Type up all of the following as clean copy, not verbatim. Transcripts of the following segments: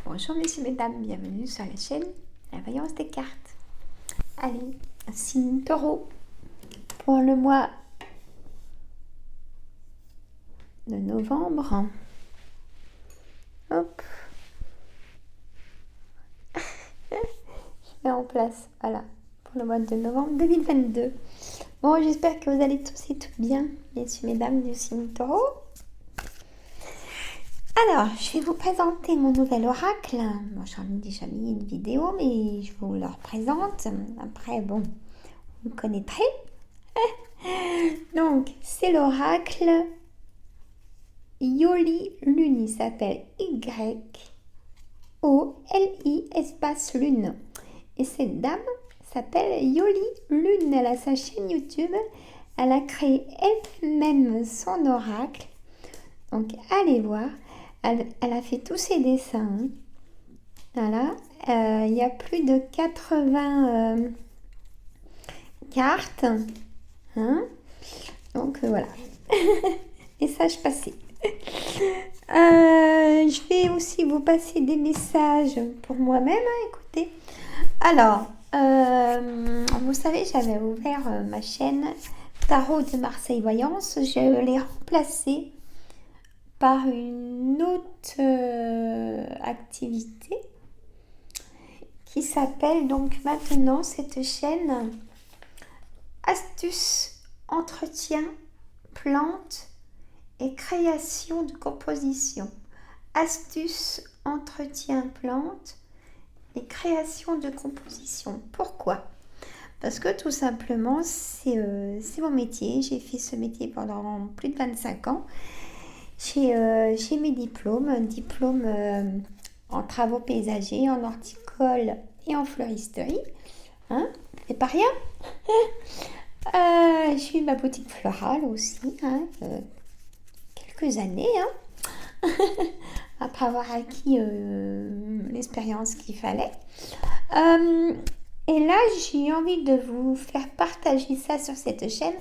Bonjour messieurs, mesdames, bienvenue sur la chaîne La Voyance des cartes. Allez, un signe taureau pour le mois de novembre. Hop. Je mets en place, voilà, pour le mois de novembre 2022. Bon, j'espère que vous allez tous et toutes bien, messieurs, mesdames du signe taureau. Alors, je vais vous présenter mon nouvel oracle. Bon, j'en ai déjà mis une vidéo, mais je vous le représente. Après, bon, vous le connaîtrez. Donc, c'est l'oracle Yoli Lune. Il s'appelle Y-O-L-I espace Lune. Et cette dame s'appelle Yoli Lune. Elle a sa chaîne YouTube. Elle a créé elle-même son oracle. Donc, allez voir. Elle a fait tous ses dessins. Voilà. Il y a plus de 80 cartes. Hein, donc, voilà. Message passé. Je vais aussi vous passer des messages pour moi-même. Écoutez. Alors, vous savez, j'avais ouvert ma chaîne Tarot de Marseille Voyance. Je l'ai remplacée par une autre activité qui s'appelle donc maintenant cette chaîne Astuces, entretien, plantes et création de composition. Astuces, entretien, plantes et création de composition. Pourquoi ? Parce que tout simplement, c'est mon métier. J'ai fait ce métier pendant plus de 25 ans. J'ai mes diplômes, en travaux paysagers, en horticole et en fleuristerie. Hein, c'est pas rien. J'ai eu ma boutique florale aussi, quelques années, après avoir acquis l'expérience qu'il fallait. Et là, j'ai envie de vous faire partager ça sur cette chaîne.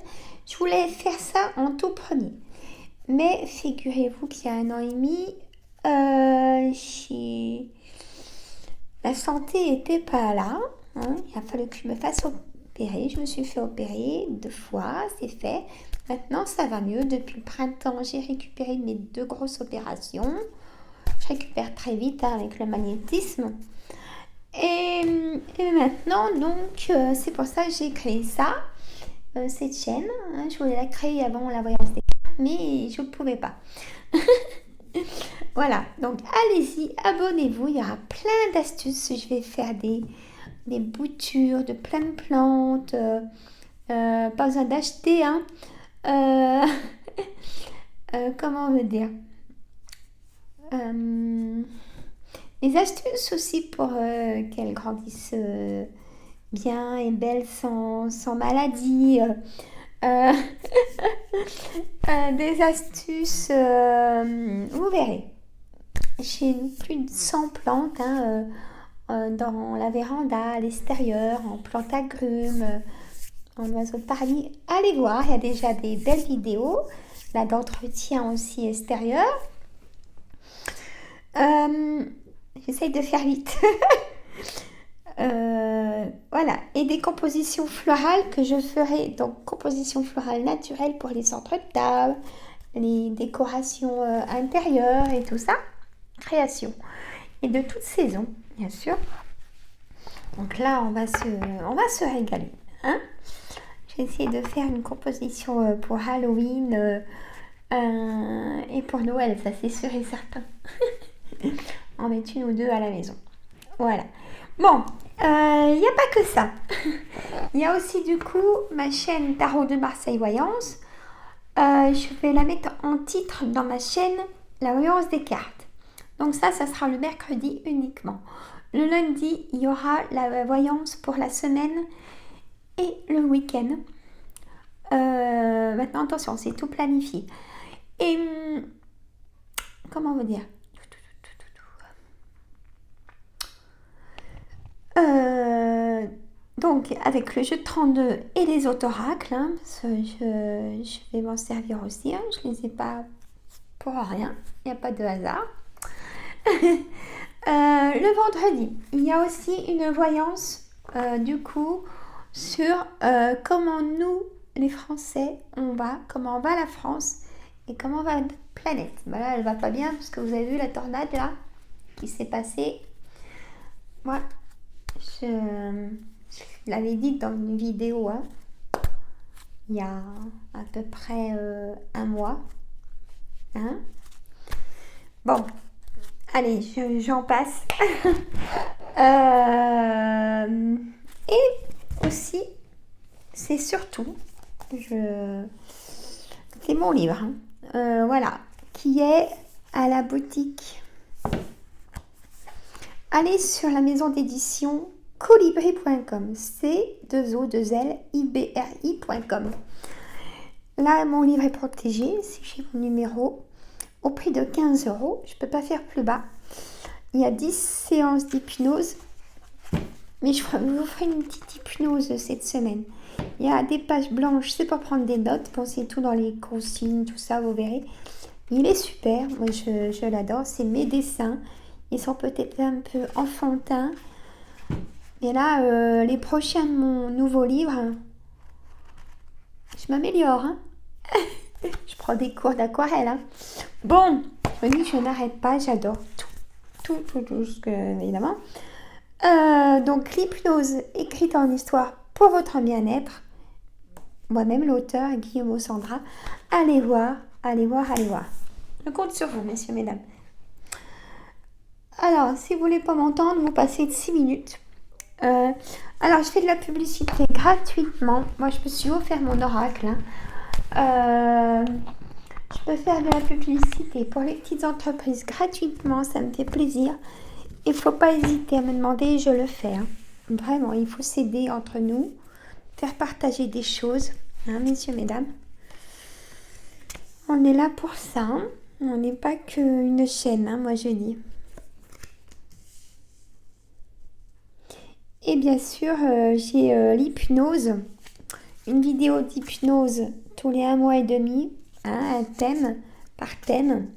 Je voulais faire ça en tout premier. Mais figurez-vous qu'il y a 1 an et demi, la santé n'était pas là. Il a fallu que je me fasse opérer. Je me suis fait opérer 2 fois, c'est fait. Maintenant, ça va mieux. Depuis le printemps, j'ai récupéré mes 2 grosses opérations. Je récupère très vite avec le magnétisme. Et maintenant, donc, c'est pour ça que j'ai créé ça, cette chaîne. Je voulais la créer avant la voyance des cartes, mais je ne pouvais pas. Voilà, donc allez-y, abonnez-vous. Il y aura plein d'astuces. Je vais faire des boutures de plein de plantes. Pas besoin d'acheter, comment on veut dire, les astuces aussi pour qu'elles grandissent bien et belles sans maladie. Des astuces, vous verrez. J'ai plus de 100 plantes dans la véranda, à l'extérieur, en plantes agrumes, en oiseaux de paradis. Allez voir, il y a déjà des belles vidéos là d'entretien aussi extérieur. J'essaye de faire vite. Voilà, et des compositions florales que je ferai, donc compositions florales naturelles pour les centres de table, les décorations intérieures et tout ça, création, et de toute saison, bien sûr. Donc là, on va se régaler, J'ai essayé de faire une composition pour Halloween et pour Noël, ça c'est sûr et certain. En mettre 1 ou 2 à la maison. Voilà. Bon, il n'y a pas que ça. Il y a aussi du coup ma chaîne Tarot de Marseille Voyance. Je vais la mettre en titre dans ma chaîne La Voyance des cartes. Donc ça sera le mercredi uniquement. Le lundi, il y aura la voyance pour la semaine et le week-end. Maintenant, attention, c'est tout planifié. Et comment vous dire ? Donc, avec le jeu de 32 et les autres oracles, je vais m'en servir aussi. Je ne les ai pas pour rien. Il n'y a pas de hasard. Le vendredi, il y a aussi une voyance du coup sur comment nous, les Français, comment va la France et comment va notre planète. Ben là, elle va pas bien parce que vous avez vu la tornade là qui s'est passée. Moi, je l'avais dit dans une vidéo, hein, il y a à peu près un mois. Hein. Bon, allez, j'en passe. Et aussi, c'est surtout, c'est mon livre, hein, voilà, qui est à la boutique. Allez sur la maison d'édition colibri.com, c2o2libri.com. Là, mon livre est protégé, c'est chez mon numéro, au prix de 15 €. Je ne peux pas faire plus bas. Il y a 10 séances d'hypnose, mais je vous ferai une petite hypnose cette semaine. Il y a des pages blanches, c'est pour prendre des notes, pensez tout dans les consignes, tout ça, vous verrez. Il est super, moi je l'adore, c'est mes dessins. Ils sont peut-être un peu enfantins. Mais là, les prochains de mon nouveau livre, je m'améliore. Hein. Je prends des cours d'aquarelle. Hein. Bon, je me dis, je n'arrête pas, j'adore tout, évidemment. Donc, l'hypnose écrite en histoire pour votre bien-être. Moi-même, l'auteur, Guillaume Ossandra. Allez voir. Je compte sur vous, messieurs, mesdames. Alors, si vous voulez pas m'entendre, vous passez de 6 minutes. Alors, je fais de la publicité gratuitement. Moi, je me suis offert mon oracle. Hein. Je peux faire de la publicité pour les petites entreprises gratuitement. Ça me fait plaisir. Il ne faut pas hésiter à me demander, je le fais. Hein. Vraiment, il faut s'aider entre nous, faire partager des choses, hein, messieurs, mesdames. On est là pour ça. Hein. On n'est pas qu'une chaîne, hein, moi je dis. Et bien sûr, j'ai l'hypnose, une vidéo d'hypnose tous les 1 mois et demi, hein, un thème par thème.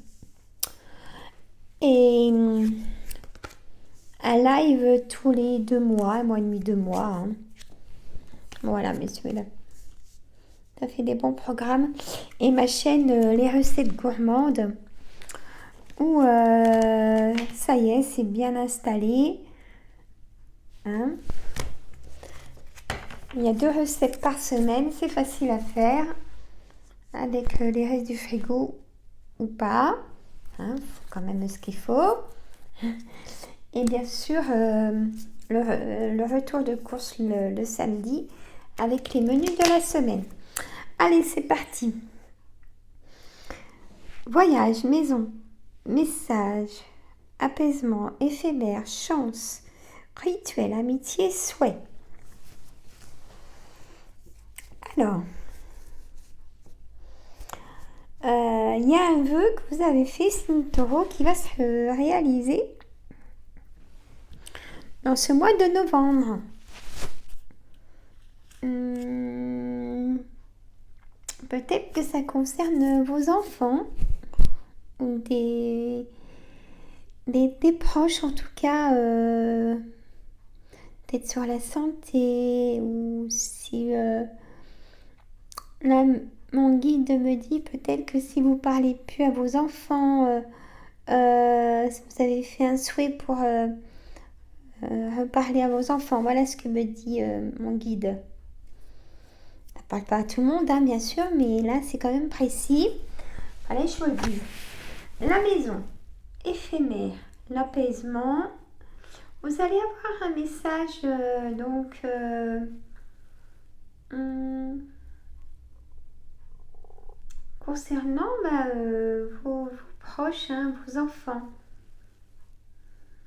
Et un live tous les 2 mois, 1 mois et demi, 2 mois. Hein. Voilà, messieurs, mesdames. Ça fait des bons programmes. Et ma chaîne Les Recettes Gourmandes, où ça y est, c'est bien installé. Hein. Il y a 2 recettes par semaine, c'est facile à faire, avec les restes du frigo ou pas. Hein, faut quand même ce qu'il faut. Et bien sûr, le retour de course le samedi avec les menus de la semaine. Allez, c'est parti. Voyage, maison, message, apaisement, éphémère, chance, rituel, amitié, souhait. Alors, il y a un vœu que vous avez fait, signe taureau, qui va se réaliser dans ce mois de novembre. Peut-être que ça concerne vos enfants ou des proches, en tout cas, peut-être sur la santé, ou si là, mon guide me dit peut-être que si vous parlez plus à vos enfants, si vous avez fait un souhait pour reparler à vos enfants. Voilà ce que me dit mon guide. Ça parle pas à tout le monde, hein, bien sûr, mais là, c'est quand même précis. Allez, je vous le dis. La maison, éphémère, l'apaisement. Vous allez avoir un message, concernant vos proches, hein, vos enfants.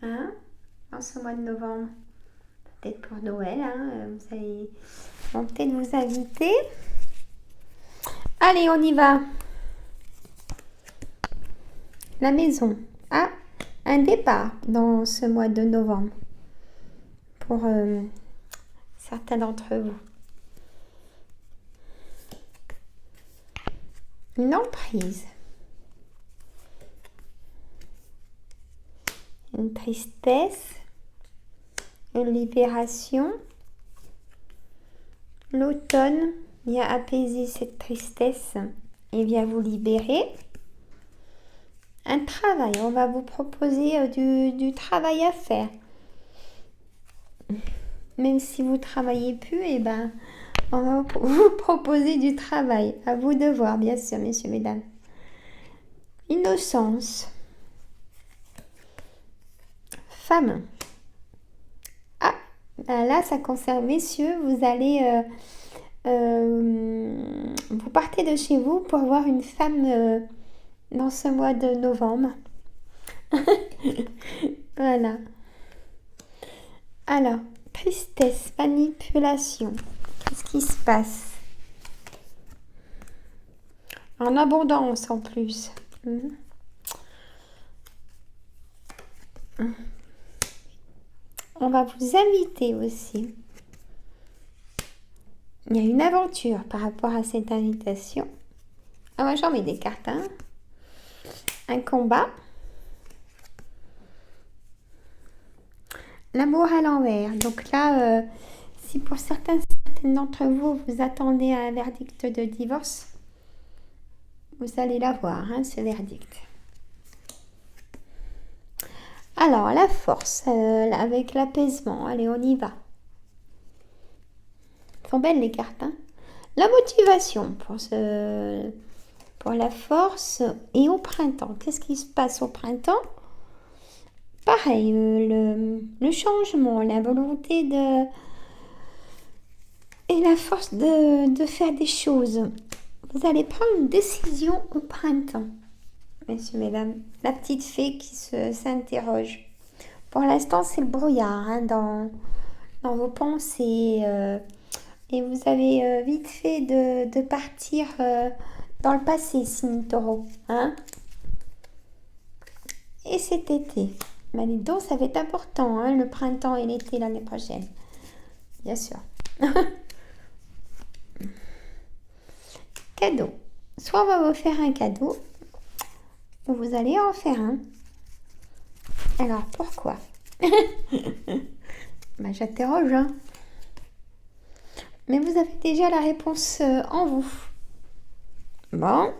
Hein, en ce mois de novembre. Peut-être pour Noël, hein, ils vont peut-être vous inviter. Allez, on y va. La maison a un départ dans ce mois de novembre pour certains d'entre vous. Une emprise. une tristesse, une libération. L'automne vient apaiser cette tristesse et vient vous libérer. Un travail, on va vous proposer du travail à faire. Même si vous ne travaillez plus, eh ben, on va vous proposer du travail. À vous de voir, bien sûr, messieurs, mesdames. Innocence. Femme. Ah, ben là, ça concerne messieurs. Vous allez... vous partez de chez vous pour voir une femme dans ce mois de novembre. Voilà. Alors, tristesse, manipulation. Qu'est-ce qui se passe? En abondance en plus. On va vous inviter aussi. Il y a une aventure par rapport à cette invitation. Ah, moi j'en mets des cartes. Hein. Un combat. L'amour à l'envers. Donc là, si pour certaines d'entre vous, vous attendez un verdict de divorce, vous allez l'avoir, hein, ce verdict. Alors, la force, avec l'apaisement. Allez, on y va. Elles sont belles les cartes. Hein. La motivation pour la force et au printemps. Qu'est-ce qui se passe au printemps? Pareil, le changement, la volonté de... et la force de faire des choses. Vous allez prendre une décision au printemps, messieurs, mesdames. La petite fée qui s'interroge. Pour l'instant, c'est le brouillard hein, dans vos pensées. Et vous avez vite fait de partir dans le passé, signe taureau. Hein? Et cet été. Ben, les deux, ça va être important, hein, le printemps et l'été l'année prochaine. Bien sûr. Cadeau. Soit on va vous faire un cadeau, ou vous allez en faire un. Alors, pourquoi? Ben, j'interroge. Hein. Mais vous avez déjà la réponse en vous. Bon.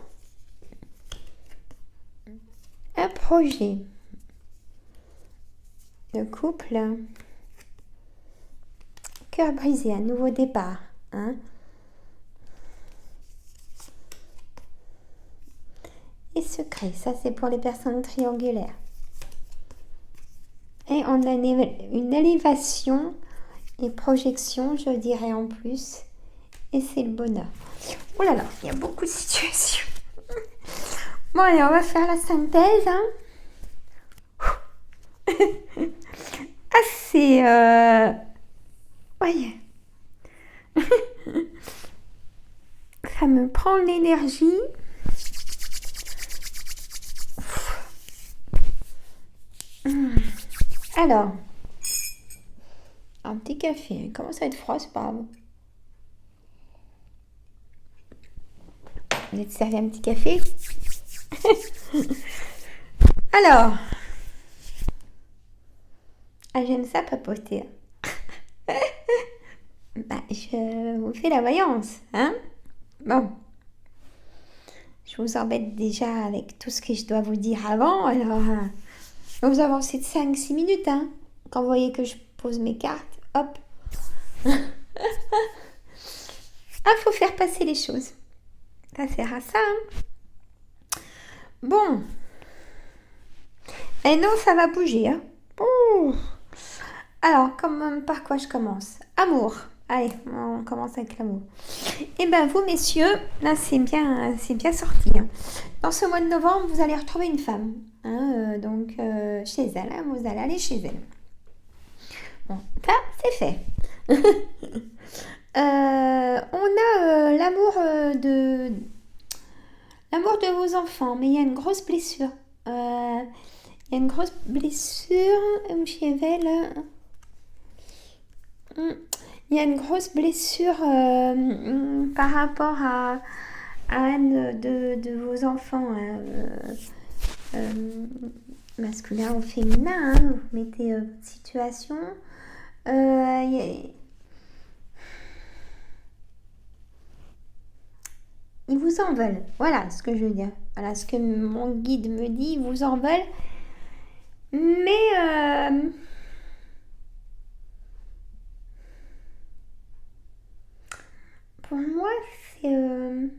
Un projet. Le couple. Cœur brisé, un nouveau départ. Hein. Et secret, ça c'est pour les personnes triangulaires. Et on a une élévation et projection, je dirais en plus. Et c'est le bonheur. Oh là là, il y a beaucoup de situations. Bon, allez, on va faire la synthèse. Hein. Ah, c'est... voyez. Ça me prend l'énergie. Alors, un petit café. Il commence à être froid, c'est pas grave. Vous êtes servi un petit café? Alors, ah, j'aime ça papoter. Bah, je vous fais la voyance, hein? Bon. Je vous embête déjà avec tout ce que je dois vous dire avant, alors vous avancez de 5-6 minutes, hein? Quand vous voyez que je pose mes cartes, hop. Ah, faut faire passer les choses. Ça sert à ça, hein? Bon. Et non, ça va bouger, hein? Ouh. Alors, par quoi je commence? Amour. Allez, on commence avec l'amour. Et bien, vous, messieurs, là, c'est bien sorti. Hein. Dans ce mois de novembre, vous allez retrouver une femme. Hein, donc, chez elle. Hein, vous allez aller chez elle. Bon, ça, c'est fait. On a l'amour de vos enfants, mais il y a une grosse blessure. Il y a une grosse blessure chez elle. Il y a une grosse blessure par rapport à un de vos enfants. masculin ou féminin, hein, vous mettez votre situation. Ils vous en veulent. Voilà ce que je veux dire. Voilà ce que mon guide me dit. Ils vous en veulent. Mais pour moi, c'est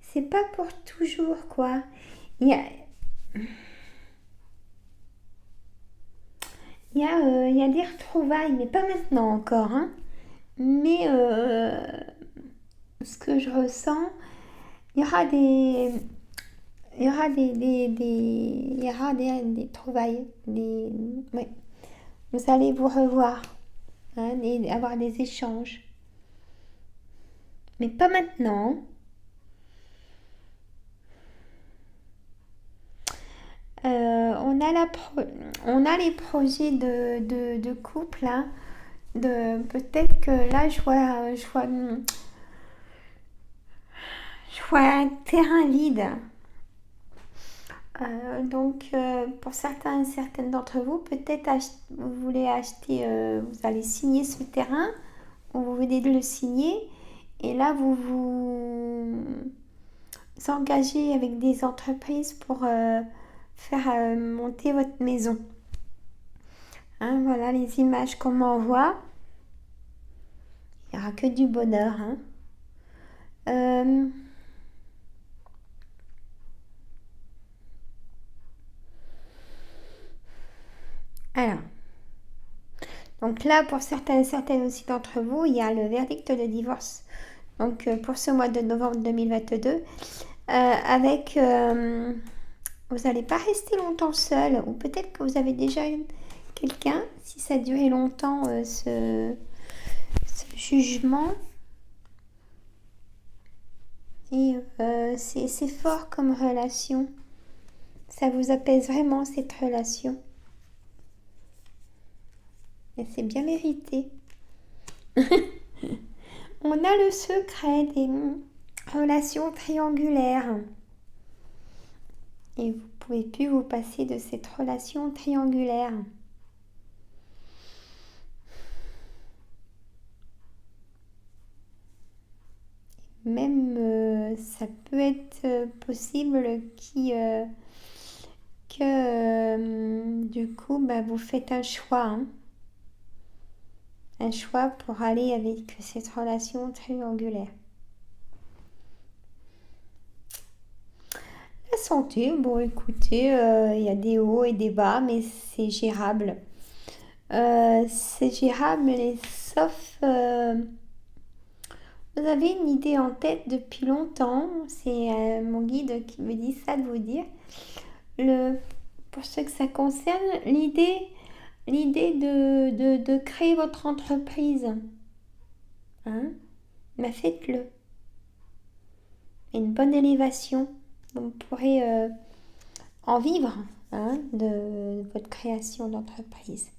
c'est pas pour toujours, quoi. Il y a, il y a des retrouvailles, mais pas maintenant encore, hein. Mais ce que je ressens, il y aura des, il y aura il y aura des trouvailles, ouais. Vous allez vous revoir, hein, et avoir des échanges. Mais pas maintenant. On a les projets de couple, hein, peut-être que là, je vois un terrain vide. Pour certains et certaines d'entre vous, peut-être vous voulez acheter, vous allez signer ce terrain, ou vous venez de le signer, et là, vous vous engagez avec des entreprises pour faire monter votre maison. Hein, voilà les images qu'on m'envoie. Il n'y aura que du bonheur. Hein. Alors, donc là, pour certaines et certaines aussi d'entre vous, il y a le verdict de divorce. Donc, pour ce mois de novembre 2022, vous n'allez pas rester longtemps seul, ou peut-être que vous avez déjà quelqu'un, si ça a duré longtemps, ce jugement. Et c'est fort comme relation. Ça vous apaise vraiment cette relation. Et c'est bien mérité. On a le secret des relations triangulaires. Et vous pouvez plus vous passer de cette relation triangulaire. Même ça peut être possible que du coup vous faites un choix. Hein. Un choix pour aller avec cette relation triangulaire. La santé, bon écoutez, il y a des hauts et des bas, mais c'est gérable. C'est gérable, mais sauf... vous avez une idée en tête depuis longtemps, c'est mon guide qui me dit ça de vous dire. Pour ce que ça concerne, l'idée de créer votre entreprise. Hein? Mais faites-le. Une bonne élévation. Vous pourrez en vivre, hein, de votre création d'entreprise.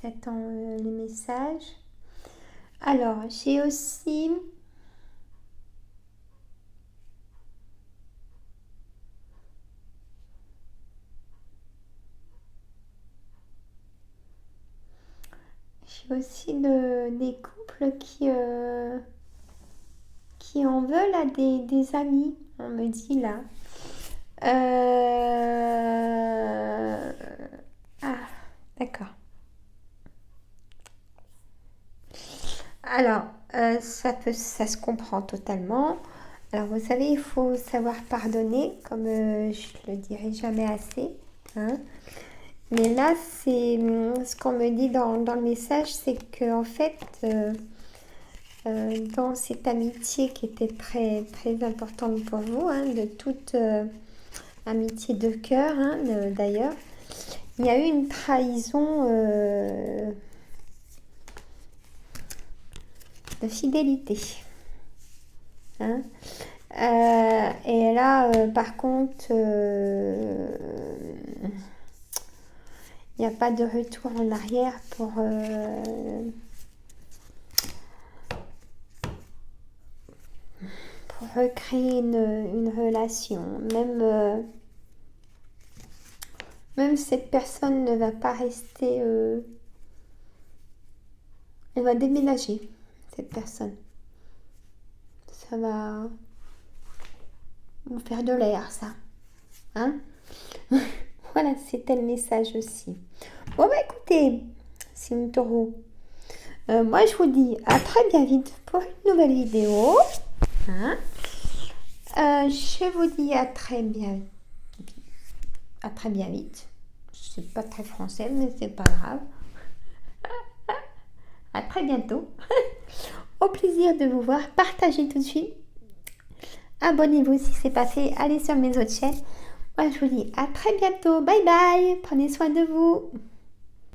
J'attends les messages. Alors, j'ai aussi... J'ai aussi des couples qui en veulent à des amis, on me dit là. Ah, d'accord. Alors, ça se comprend totalement. Alors, vous savez, il faut savoir pardonner, comme je le dirai jamais assez. Hein. Mais là, c'est ce qu'on me dit dans le message, c'est que en fait, dans cette amitié qui était très très importante pour vous, hein, de toute amitié de cœur, hein, d'ailleurs, il y a eu une trahison de fidélité. Hein. Et là, par contre, Il n'y a pas de retour en arrière pour recréer une relation. Même cette personne ne va pas rester... elle va déménager, cette personne. Ça va vous faire de l'air, ça. Hein? Voilà, c'était le message aussi. Bon, bah écoutez, Signe Taureau. Moi, je vous dis à très bien vite pour une nouvelle vidéo. Hein? Je vous dis à très bien vite. C'est pas très français, mais c'est pas grave. À très bientôt. Au plaisir de vous voir. Partagez tout de suite. Abonnez-vous si c'est pas fait. Allez sur mes autres chaînes. Moi, je vous dis à très bientôt. Bye bye. Prenez soin de vous.